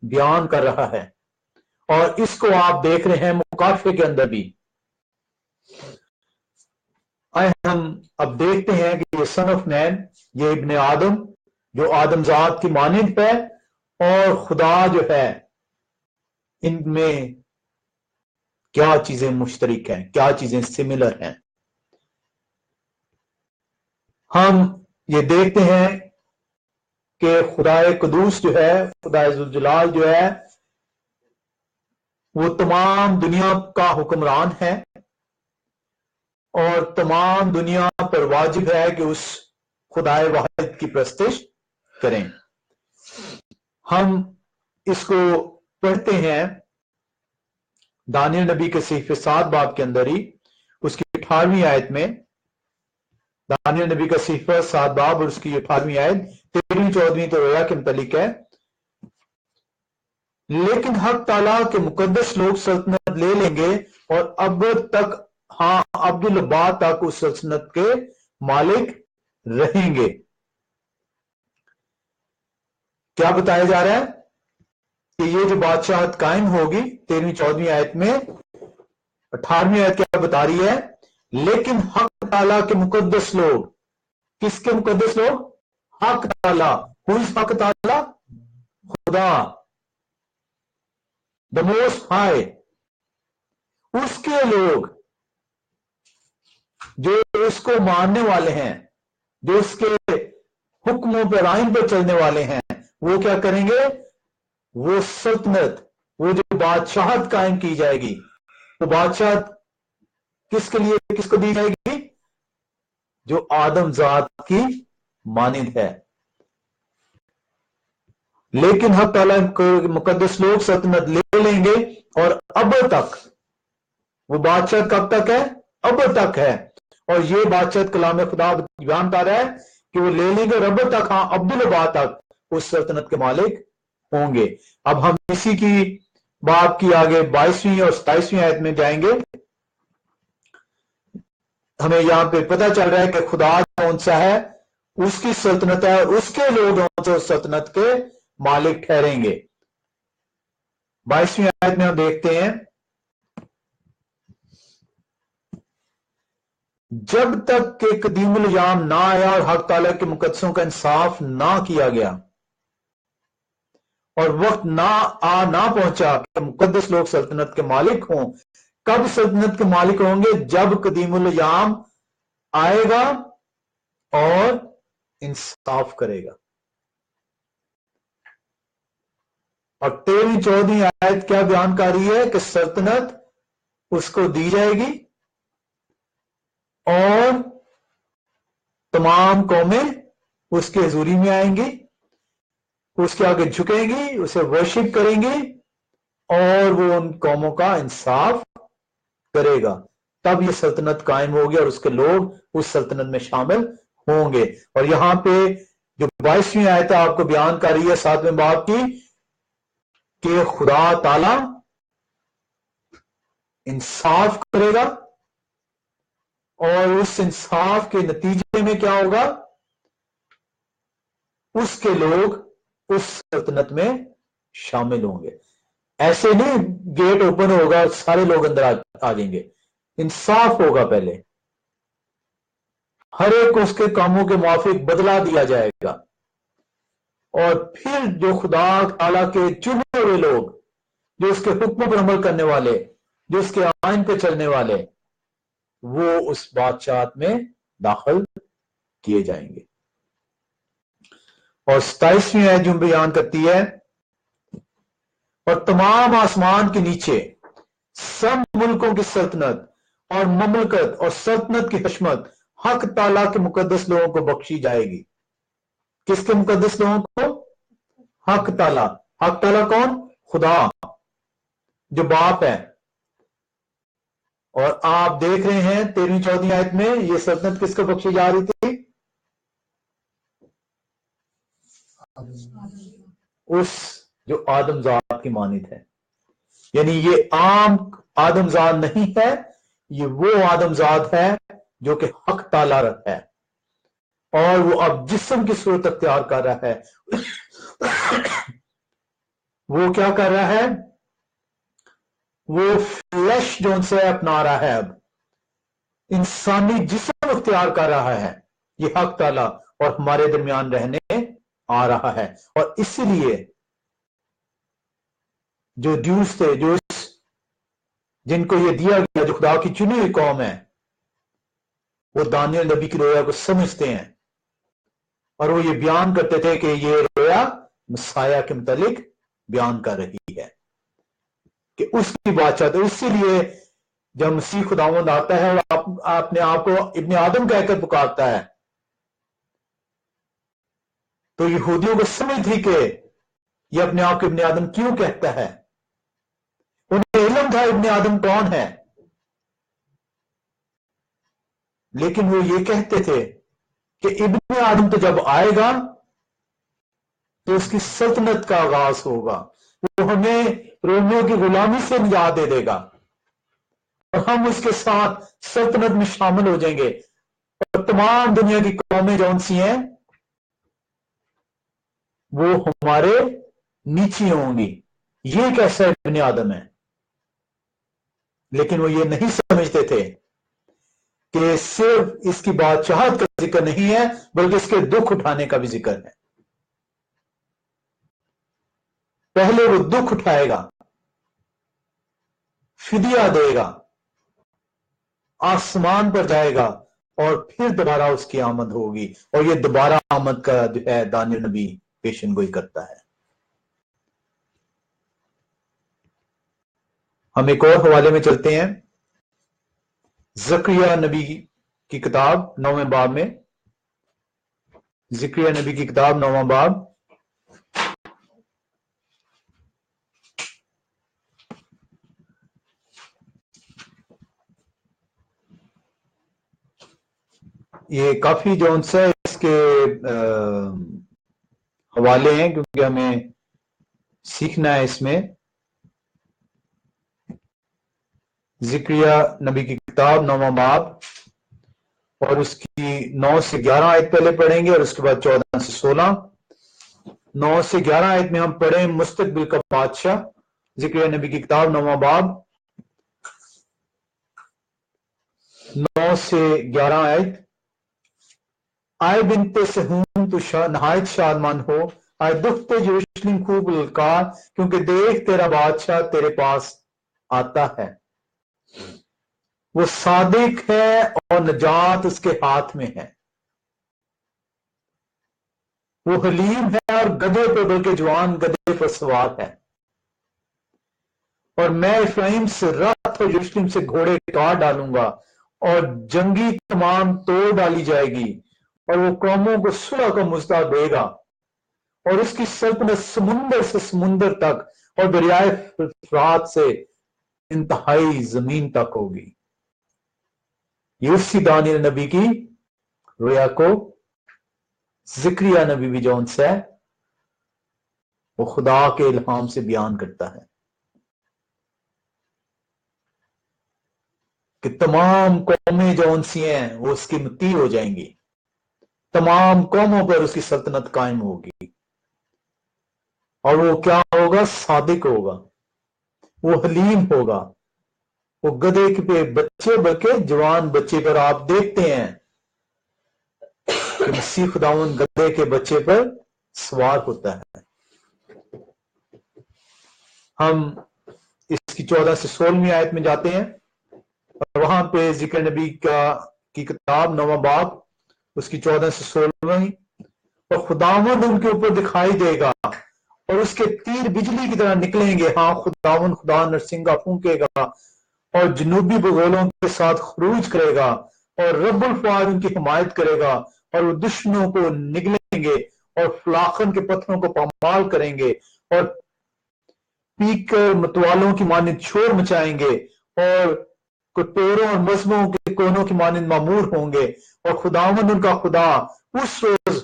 बयान कर रहा है। और इसको आप देख रहे हैं मुकाफे के अंदर भी। आए हम अब देखते हैं कि ये सन ऑफ मैन, ये इब्ने आदम जो आदमजाद की मानिंद है और खुदा जो है, इनमें क्या चीजें मुश्तरक हैं, क्या चीजें सिमिलर हैं। हम ये देखते हैं कि खुदाए कुदूस जो है, खुदाए जुल जलाल जो है, वो तमाम दुनिया का हुक्मरान है और तमाम दुनिया पर वाजिब है कि उस खुदाए वाहिद की प्रस्तिश करें। हम इसको पढ़ते हैं दानियल नबी के सहीफे 7 बाब के अंदर ही, उसकी 18वीं आयत में। दानियल नबी का सहीफा 7 बाब और उसकी 18वीं आयत 13वीं 14वीं तो रोया के मुतलिक है। लेकिन हक ताला के मुकद्दस लोग सल्तनत ले लेंगे और अब तक, हाँ अब्दुल बाद तक उस सल्तनत के मालिक रहेंगे। क्या बताया जा रहा है कि ये जो बादशाहत कायम होगी 13वीं 14वीं आयत में। 18वीं आयत क्या बता रही है? लेकिन हक ताला के मुकद्दस लोग, किसके मुकद्दस लोग? हक ताला। हु इज हक ताला? खुदा, द मोस्ट हाई। उसके लोग जो उसको मानने वाले हैं, जो उसके हुक्मों पर, आइन पर चलने वाले हैं, वो क्या करेंगे? वो सल्तनत, वो जो बादशाहत कायम की जाएगी, तो बादशाहत किसके लिए, किसको दी जाएगी? जो आदमजात की मानिंद है। लेकिन हक ताला के मुकद्दस लोग सल्तनत ले लेंगे और अब तक, वो बादशाह कब तक है? अब तक है। और ये बादशाह कलाम खुदा बयान कर रहा है कि वो ले लेंगे और अब तक, हाँ अब्दुल बाद तक उस सल्तनत के मालिक होंगे। अब हम इसी की बात की आगे 22वीं और 27वीं आयत में जाएंगे। हमें यहां पे पता चल रहा है कि खुदा कौन सा है, उसकी सल्तनत है और उसके लोग उस सल्तनत के मालिक ठहरेंगे। 22वीं आयत में हम देखते हैं, जब तक के कदीमुल याम ना आया और हक ताला के मुकद्दसों का इंसाफ ना किया गया और वक्त ना पहुंचा कि मुकद्दस लोग सल्तनत के मालिक हों। कब सल्तनत के मालिक होंगे? जब कदीमुल याम आएगा और इंसाफ करेगा। और 13वीं 14वीं आयत क्या बयान कर रही है कि सल्तनत उसको दी जाएगी और तमाम कौमें उसके हजूरी में आएंगी, उसके आगे झुकेंगी, उसे वर्शिप करेंगी और वो उन कौमों का इंसाफ करेगा। तब ये सल्तनत कायम होगी और उसके लोग उस सल्तनत में शामिल होंगे। और यहां पे जो 22वीं आयत आपको बयान कर रही है 7वें बाब की कि खुदा ताला इंसाफ करेगा और उस इंसाफ के नतीजे में क्या होगा, उसके लोग उस सल्तनत में शामिल होंगे। ऐसे नहीं गेट ओपन होगा और सारे लोग अंदर आ जाएंगे। इंसाफ होगा, पहले हर एक को उसके कामों के मुआफिक बदला दिया जाएगा और फिर जो खुदा ताला के चुने हुए लोग, जो उसके हुक्मों पर अमल करने वाले, जो उसके आइन पे चलने वाले, वो उस बादशाहत में दाखिल किए जाएंगे। और 27वीं आयत जो बयान करती है, और तमाम आसमान के नीचे सब मुल्कों की सल्तनत और ममलकत और सल्तनत की हशमत हक ताला के मुकद्दस लोगों को बख्शी जाएगी। किसके मुकद्दस लोगों को? हक ताला। हक ताला कौन? खुदा जो बाप है। और आप देख रहे हैं 13वीं 14वीं आयत में ये सल्तनत किसको बख्शी जा रही थी? उस जो आदमजात की मानित है। यानी ये आम आदमजात नहीं है, ये वो आदमजात है जो कि हक ताला है और वो अब जिस्म की सूरत अख्तियार कर रहा है। वो क्या कर रहा है? वो फ्लैश जो उनसे अपना रहा है, अब इंसानी जिस्म अख्तियार कर रहा है। ये हक ताला और हमारे दरमियान रहने आ रहा है। और इसीलिए जो ड्यूस थे, जो जिनको ये दिया गया, जो खुदा की चुनी हुई कौम है, वो दानियल नबी की रोया को समझते हैं और वो ये बयान करते थे कि ये रोया मसाया के मुतालिक बयान कर रही है कि उसकी बादशाह। तो इसीलिए जब मसीह खुदावंद आता है और अपने आप को इब्ने आदम कहकर पुकारता है, तो यहूदियों को समझ थी कि ये अपने आप को इब्ने आदम क्यों कहता है। उन्हें इल्म था इब्ने आदम कौन है, लेकिन वो ये कहते थे कि इब्ने आदम तो जब आएगा तो उसकी सल्तनत का आगाज होगा, वो हमें रोमियों की गुलामी से निजात दे देगा और हम उसके साथ सल्तनत में शामिल हो जाएंगे और तमाम दुनिया की कौमें जौन सी हैं वो हमारे नीचे होंगी। ये कैसा इब्ने आदम है। लेकिन वो ये नहीं समझते थे कि सिर्फ इसकी बादशाहत का जिक्र नहीं है, बल्कि इसके दुख उठाने का भी जिक्र है। पहले वो दुख उठाएगा, फिदिया देगा, आसमान पर जाएगा और फिर दोबारा उसकी आमद होगी। और ये दोबारा आमद का जो है दानियल नबी पेशन गोई करता है। हम एक और हवाले में चलते हैं, ज़करिया नबी की किताब 9वें बाब में। ज़करिया नबी की किताब 9वां बाब, ये काफी जो सा इसके हवाले हैं क्योंकि हमें सीखना है इसमें। ज़करिया नबी की किताब 9वां बाब और उसकी 9 से 11 आयत पहले पढ़ेंगे और उसके बाद 14 से 16। 9 से 11 आयत में हम पढ़े मुस्तकबिल का बादशाह। ज़करिया नबी की किताब 9वां बाब 9 से 11 आयत। आए बिनते सहून तू नहायत शादमान हो, आए दुखते यरूशलेम खूब ललकार, क्योंकि देख तेरा बादशाह तेरे पास आता है। वो सादिक है और नजात उसके हाथ में है। वो हलीम है और गधे पर, बल्कि जवान गधे पर सवार है। और मैं इफ्राइम से राह साथ यरूशलेम से घोड़े काट डालूंगा और जंगी तमाम तोड़ डाली जाएगी और वो कौमों को सुलह का मुजदा देगा और उसकी सल्तनत समुंदर से समुंदर तक और दरियाए फरात से इंतहाई जमीन तक होगी। ये उसी दानियल नबी की रोया को जिक्रिया नबी भी जौन से वो खुदा के इल्हाम से बयान करता है कि तमाम कौमें जौन सी हैं वो उसकी मती हो जाएंगी, तमाम कौमों पर उसकी सल्तनत कायम होगी और वो क्या होगा, सादिक होगा, वो हलीम होगा, वो गधे के बच्चे बल्कि जवान बच्चे पर आप देखते हैं कि मसीह खुदावन गधे के बच्चे पर सवार होता है। हम इसकी 14 से 16वीं आयत में जाते हैं और वहां पे जिक्र नबी की किताब 9वां बाब उसकी 14 से 16वीं, और खुदावन उनके ऊपर दिखाई देगा और उसके तीर बिजली की तरह निकलेंगे। हाँ, खुदावन खुदा नरसिंगा फूंकेगा और जनूबी बगोलों के साथ खरूज करेगा और रब्बुल फवाद उनकी हिमायत करेगा और वो दुश्मनों को निगलेंगे और फलाखन के पत्थरों को पामाल करेंगे और पीक कर मतवालों की मानिंद शोर मचाएंगे और कटोरों और मजमों के कोनों की मानिंद मामूर होंगे और खुदावन उनका खुदा उस रोज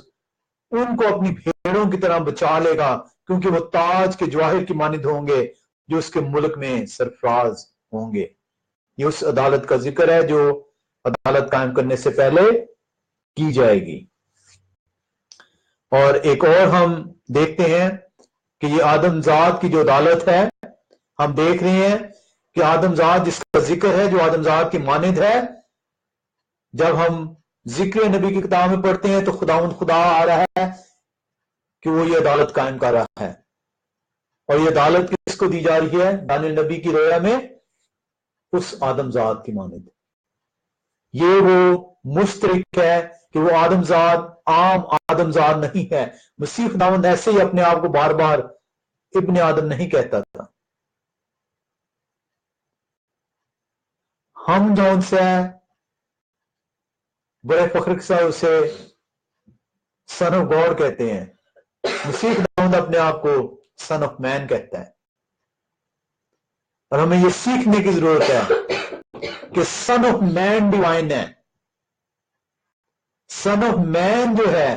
उनको अपनी भेड़ों की तरह बचा लेगा क्योंकि वो ताज के जवाहिर की मानिंद होंगे जो उसके मुल्क में सरफराज होंगे। ये उस अदालत का जिक्र है जो अदालत कायम करने से पहले की जाएगी। और एक और हम देखते हैं कि ये आदमजाद की जो अदालत है, हम देख रहे हैं कि आदमजाद जिसका जिक्र है जो आदमजाद की मानिंद है, जब हम जिक्र नबी की किताब में पढ़ते हैं तो खुदा आ रहा है कि वो ये अदालत कायम कर रहा है और ये अदालत किसको दी जा रही है, दानियल नबी की रोया में उस आदमजाद की मानिंद। ये वो मुस्तरिक है कि वो आदमजाद आम आदमजाद नहीं है। मसीह खुदावंद ऐसे ही अपने आप को बार बार इब्ने आदम नहीं कहता था। हम जो उनसे बड़े फख्र के साथ उसे सन ऑफ गॉड कहते हैं, मसीह खुदावंद अपने आप को सन ऑफ मैन कहता है और हमें यह सीखने की जरूरत है कि सन ऑफ मैन डिवाइन है। सन ऑफ मैन जो है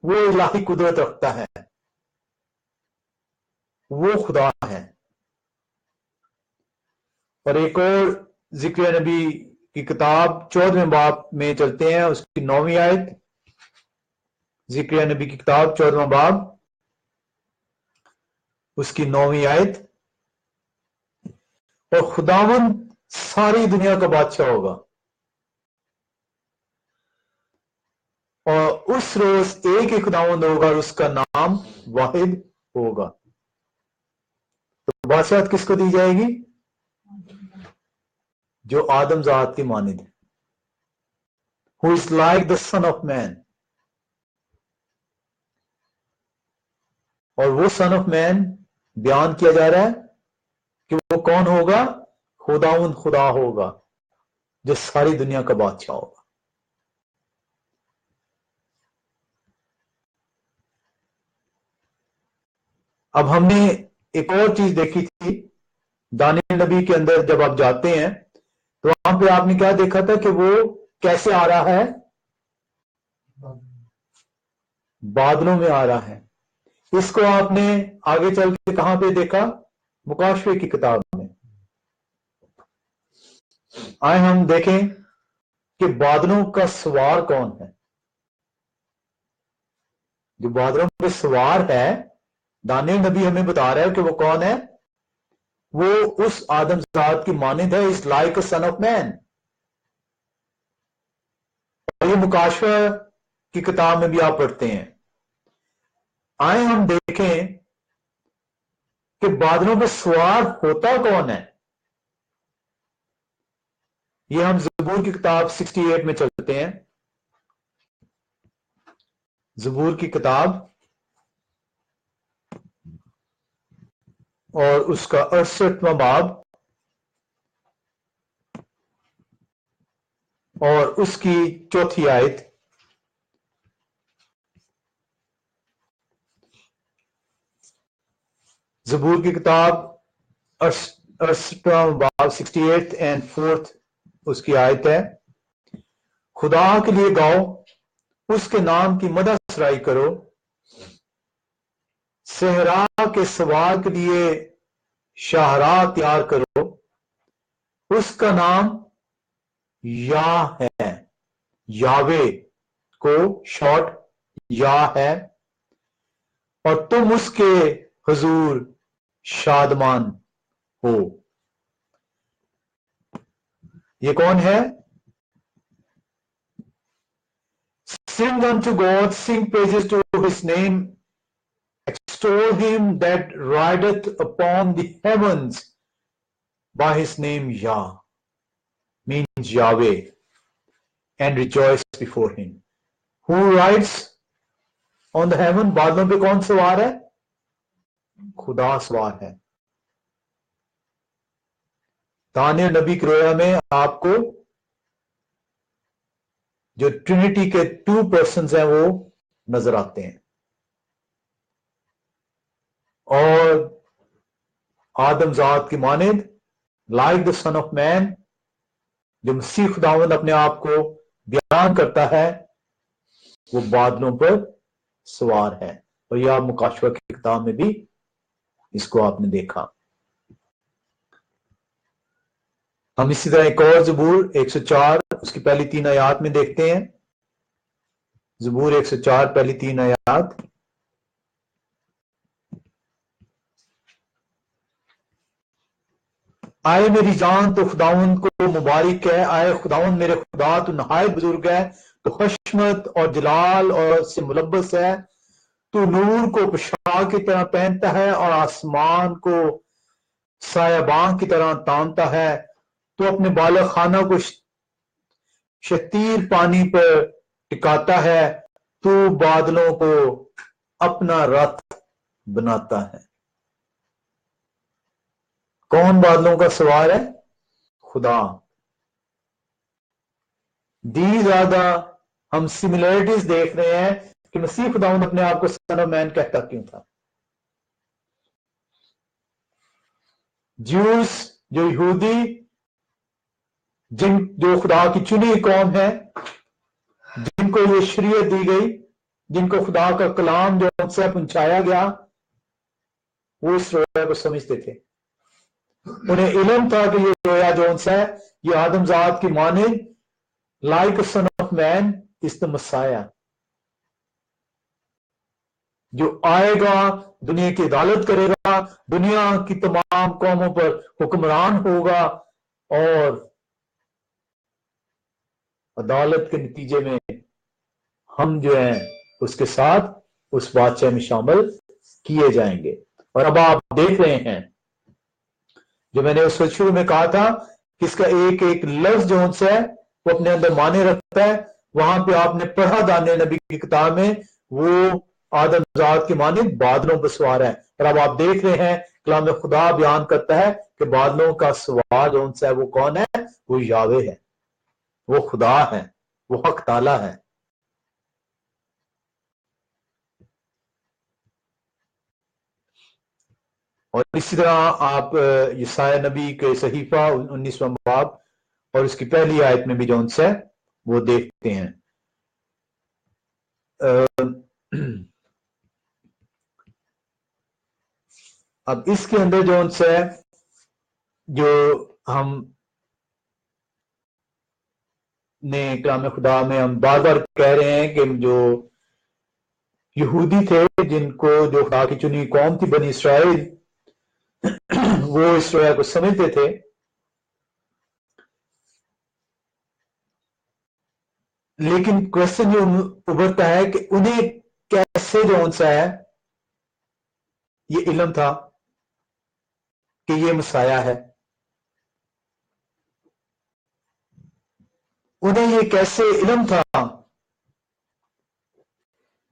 वो इलाही कुदरत रखता है, वो खुदा है। और एक और जिक्र नबी की किताब 14वें बाब में चलते हैं, उसकी 9वीं आयत। जिक्र नबी की किताब 14वां बाब उसकी 9वीं आयत। और खुदावंद सारी दुनिया का बादशाह होगा और उस रोज एक ही खुदावंद होगा और उसका नाम वाहिद होगा। तो बादशाहत किसको दी जाएगी? जो आदमजात की मानिंद है, who is like the son of man. और वो सन ऑफ मैन बयान किया जा रहा है कि वो कौन होगा? खुदावंद खुदा होगा जो सारी दुनिया का बादशाह होगा। अब हमने एक और चीज देखी थी दानियल नबी के अंदर, जब आप जाते हैं तो वहां पे आपने क्या देखा था कि वो कैसे आ रहा है? बादलों में आ रहा है। इसको आपने आगे चल के कहां पे देखा? मुकाशवे की किताब में। आए हम देखें कि बादलों का सवार कौन है। जो बादलों पे सवार है, दानियल नबी हमें बता रहा है कि वो कौन है? वो उस आदमजात की मानिंद है, is like a sun of man. और ये मुकाशवा की किताब में भी आप पढ़ते हैं। आए हम देखें कि बादलों पे सवार होता कौन है। ये हम ज़बूर की किताब 68 में चलते हैं। ज़बूर की किताब और उसका 68वां बाब और उसकी चौथी आयत। ज़बूर की किताब 68वां बाब 68 एंड 4 उसकी आयत है। खुदा के लिए गाओ, उसके नाम की मदद सराई करो, सहरा के सवार के लिए शाहराह तैयार करो, उसका नाम या है, यावे को शॉर्ट या है, और तुम उसके हुजूर शादमान हो। ये कौन है? Sing unto God, sing praises to his name, extol him that rideth upon the heavens by his name Yah, means Yahweh, and rejoice before him. Who rides on the heaven? बादलों पे कौन सवार है? खुदा सवार है। दानियल नबी की रोया में आपको जो ट्रिनिटी के 2 पर्सन्स हैं वो नजर आते हैं। और आदम जात की मानिंद like the son of man, जो मसीह खुदावंद अपने आप को बयान करता है, वो बादलों पर सवार है। और यह आप मुकाशवा की किताब में भी इसको आपने देखा। हम इसी तरह एक और ज़बूर 104 उसकी पहली 3 आयात में देखते हैं। ज़बूर 104 पहली 3 आयात। आए मेरी जान तो खुदावंद को मुबारक है, आए खुदावंद मेरे खुदा तो नहायत बुजुर्ग है, तो हशमत और जलाल और से मुलब्बस है, तो नूर को पोशाक की तरह पहनता है और आसमान को सायाबान की तरह तानता है, तो अपने बालक खाना को शतीर पानी पर टिकाता है, तो बादलों को अपना रथ बनाता है। कौन बादलों का सवार है? खुदा। दी ज्यादा हम सिमिलरिटीज देख रहे हैं कि मसीह खुदावंद अपने आप को सन ऑफ मैन कहता क्यों था। ज्यूस जो यहूदी जो खुदा की चुनी कौम है, जिनको ये शरीयत दी गई, जिनको खुदा का कलाम जो उनसे पहुंचाया गया, वो इस रोया को समझते थे। उन्हें इल्म था कि ये रोया जो उनसे है, ये आदमजात की माने like son of man is the messiah, जो आएगा, दुनिया की अदालत करेगा, दुनिया की तमाम कौमों पर हुक्मरान होगा, और अदालत के नतीजे में हम जो हैं उसके साथ उस बादशाह में शामिल किए जाएंगे। और अब आप देख रहे हैं जो मैंने उस शुरू में कहा था कि इसका एक एक लफ्ज जो उनसे है वो अपने अंदर माने रखता है। वहां पे आपने पढ़ा दानियल नबी की किताब में, वो आदमजात की माने बादलों पर सवार है। और अब आप देख रहे हैं कलाम खुदा बयान करता है कि बादलों का सवार जो उनसे है वो कौन है? वो यावे है, वो खुदा है, वो हक ताला है। और इसी तरह आप यसाया नबी के सहीफा 19वां बाब और उसकी पहली आयत में भी जो उनसे वो देखते हैं। अब इसके अंदर जो उनसे जो हम ने कलाम खुदा में हम बार बार कह रहे हैं कि जो यहूदी थे, जिनको जो खुदा की चुनी कौम थी बनी इसराइल, वो इस रोया को समझते थे। लेकिन क्वेश्चन जो उभरता है कि उन्हें कैसे जो उनसा है ये इल्म था कि ये मसाया है, उन्हें ये कैसे इल्म था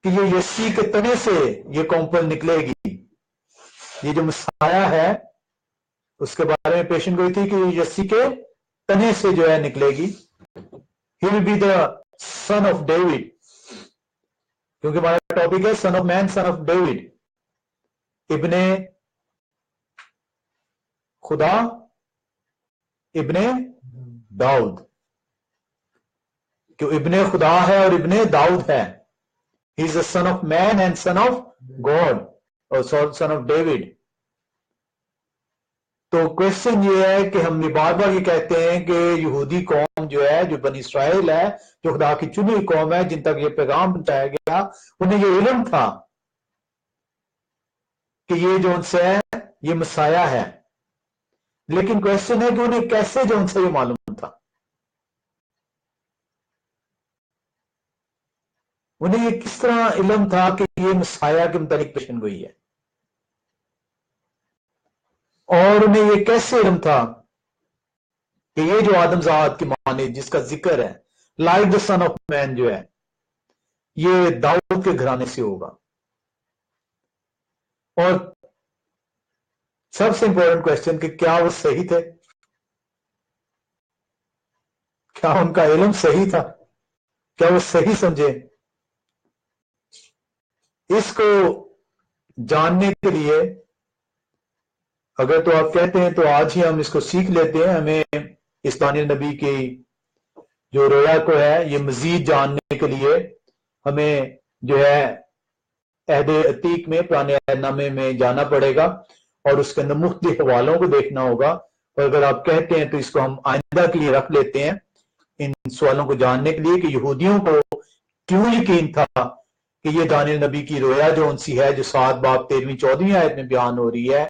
कि ये यस्सी के तने से ये कौंपल निकलेगी। ये जो मसाया है उसके बारे में पेशन गोई थी कि यस्सी के तने से जो है निकलेगी। He will be the son of David, क्योंकि हमारा टॉपिक है son of man, son of David, इब्ने खुदा, इब्ने दाऊद। क्यों इब्ने खुदा है और इब्ने दाऊद है। He is the son of man and son of God, और सन ऑफ डेविड। तो क्वेश्चन ये है कि हम बार बार ये कहते हैं कि यहूदी कौम जो है, जो बनी इसराइल है, जो खुदा की चुनी हुई कौम है, जिन तक ये पैगाम पहुंचाया गया, उन्हें ये इल्म था कि ये जो उनसे है ये मसाया है। लेकिन क्वेश्चन है कि उन्हें कैसे जो उनसे ये मालूम था, उन्हें ये किस तरह इल्म था कि ये मसाया के मुतालिक पेशन गोई है, और उन्हें ये कैसे इल्म था कि ये जो आदमजाद की माने जिसका जिक्र है, like the son of man जो है, ये दाऊद के घराने से होगा। और सबसे इंपॉर्टेंट क्वेश्चन कि क्या वो सही थे, क्या उनका इल्म सही था, क्या वो सही समझे। इसको जानने के लिए अगर तो आप कहते हैं तो आज ही हम इसको सीख लेते हैं। हमें इस दानियल नबी की जो रोया को है ये मजीद जानने के लिए हमें जो है अहद अतीक में, पुराने अहदनामे में जाना पड़ेगा और उसके अंदर मुख्तलिफ हवालों को देखना होगा। और अगर आप कहते हैं तो इसको हम आइंदा के लिए रख लेते हैं, इन सवालों को जानने के लिए कि यहूदियों को क्यों यकीन था कि ये दानियल नबी की रोया जो उनसी है, जो 7 बाब 13वीं 14वीं आयत में बयान हो रही है,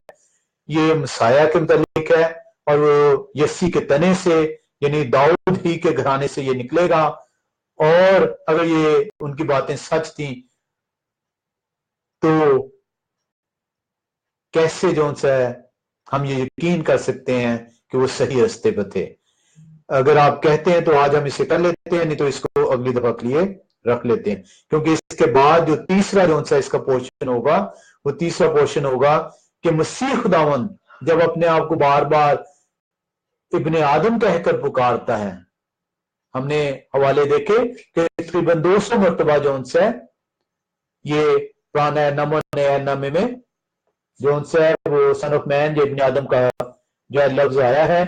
ये मसाया के मुतालिक है और वो यस्सी के तने से यानी दाऊद ही के घराने से ये निकलेगा। और अगर ये उनकी बातें सच थी तो कैसे जो उनसे हम ये यकीन कर सकते हैं कि वो सही रास्ते पर थे। अगर आप कहते हैं तो आज हम इसे कर लेते हैं, नहीं तो इसको अगली दफा के लिए रख लेते हैं, क्योंकि इसके बाद जो तीसरा जो उनसा इसका पोर्शन होगा, वो तीसरा पोर्शन होगा कि मसीह खुदावंद जब अपने आप को बार बार इब्ने आदम कहकर पुकारता है। हमने हवाले देखे कि तकरीबन 200 मरतबा जो उनसे ये पुराना नामे में जो उनसे है वो सन ऑफ मैन, जो इब्ने आदम का जो है लफ्ज आया है।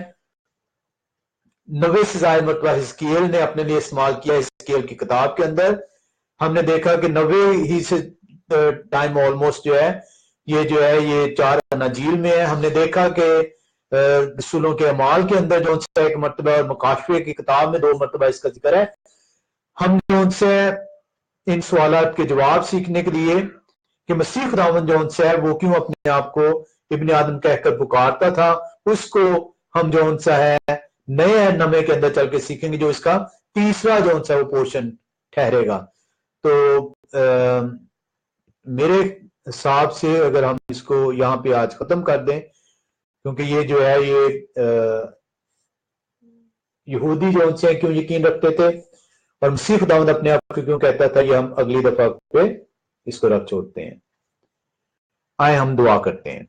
90 से ज्यादा मरतबा हिजकियल ने अपने लिए इस्तेमाल किया हिजकियल की किताब के अंदर। हमने देखा कि 90 ही से टाइम ऑलमोस्ट जो है ये 4 नजील में है। हमने देखा कि रसूलों के अमाल के अंदर जो उनसे एक मरतबा, मुकाशफे की किताब में 2 मरतबा इसका जिक्र है। हमने उनसे इन सवालात के जवाब सीखने के लिए कि मसीह खुदावंद जो उनसे है वो क्यों अपने आप को इब्ने आदम कहकर पुकारता था, उसको हम जो उनसा है नए नमे के अंदर चल के सीखेंगे, जो इसका तीसरा जो उनसा वो पोर्शन ठहरेगा। तो मेरे हिसाब से अगर हम इसको यहाँ पे आज खत्म कर दें, क्योंकि ये जो है ये यहूदी जो उनसे क्यों यकीन रखते थे और मसीह खुदावंद अपने आप को क्यों कहता था, ये हम अगली दफा पे इसको रख छोड़ते हैं। आए हम दुआ करते हैं।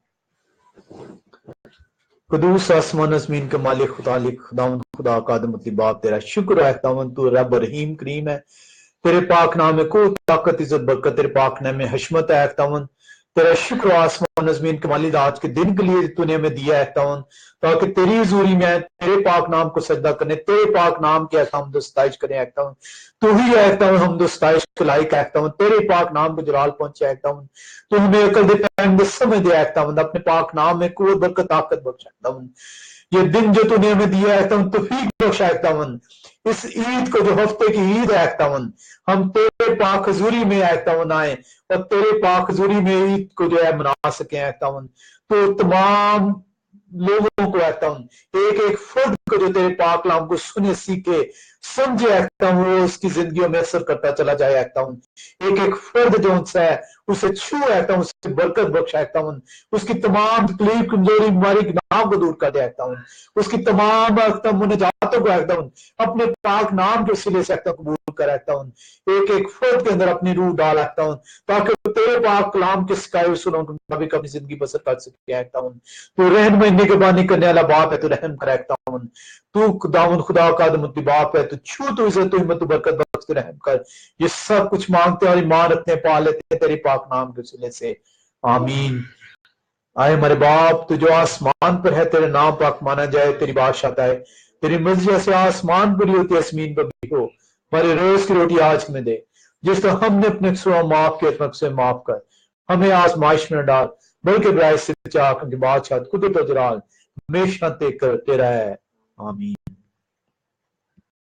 कुदूस आसमान ज़मीन के मालिक खुदावंद खुदा का आदम बाप, तेरा शुक्र है खुदावंद, तू रब रहीम करीम है। तेरे पाक नाम में को ताकत इज्जत बरकत तेरे पाक नाम में हशमत है खुदावंद। तेरा शुक्र आसमान ज़मीन के मालिक आज के दिन के लिए तूने हमें दिया है खुदावंद, ताकि तेरी हजूरी में तेरे पाक नाम को सजदा करने, तेरे पाक नाम के हमद सताइश करें खुदावंद। तू ही है खुदावंद हमद सताइश के लायक है खुदावंद। तेरे पाक नाम को जलाल पहुंचे है खुदावंद। तू हमें अकल दे, टाइम दे, समय दे खुदावंद। अपने पाक नाम में कुव्वत बरकत ताकत बख्श खुदावंद। ये दिन जो तूने हमें दिया है खुदावंद, तौफीक बख्श है खुदावंद। इस ईद को जो हफ्ते की ईद है खुदावंद, हम तेरे पाक हजूरी में है खुदावंद आए और तेरे पाक हजूरी में ईद को जो है मना सके है खुदावंद। तो तमाम लोगों को खुदावंद एक एक फर्द को जो तेरे पाक कलाम को सुने, सीखे, समझे खुदावंद, वो उसकी जिंदगियों में असर करता चला जाए खुदावंद। एक एक फर्द जो उनसे है उसे छू है, उससे बरकत बख्श है खुदावंद। उसकी तमाम तकलीफ, कमजोरी, बीमारी, गुनाह को दूर कर दे खुदावंद। उसकी तमाम मुनाजातों को खुदावंद अपने पाक नाम के वसीले से कबूल कर खुदावंद। एक एक फर्द के अंदर अपनी रूह डाल खुदावंद, ताकि तेरे पाक कलाम के सिखाए उसूलों के मुताबिक अपनी जिंदगी बसर कर सके खुदावंद। तू रहनुमाई निगहबानी करने वाला बाप है, तू रहम करे खुदावंद। तू खुदावंद खुदा का आदम बाप है, तू तो छू तो इज्जत तो हिम्मत तो बरकत बख्श रहम कर। ये सब कुछ मांगते हैं और ईमान रखते हैं, पा लेते हैं तेरे पाक नाम के वसीले से, आमीन। आए हमारे बाप तो जो आसमान पर है, तेरे नाम पाक माना जाए, तेरी बादशाहत आए, तेरी मर्जी जैसे आसमान पर ही होती है जमीन पर भी हो। हमारे रोज की रोटी आज हमें दे, जिस तरह हमने अपने कसूर माफ किया अपने कसूर माफ कर, हमें आजमाइश में न डाल, बल्कि बुराई से बचा, क्योंकि बादशाह कुदरत और जलाल हमेशा तेरा है, आमीन।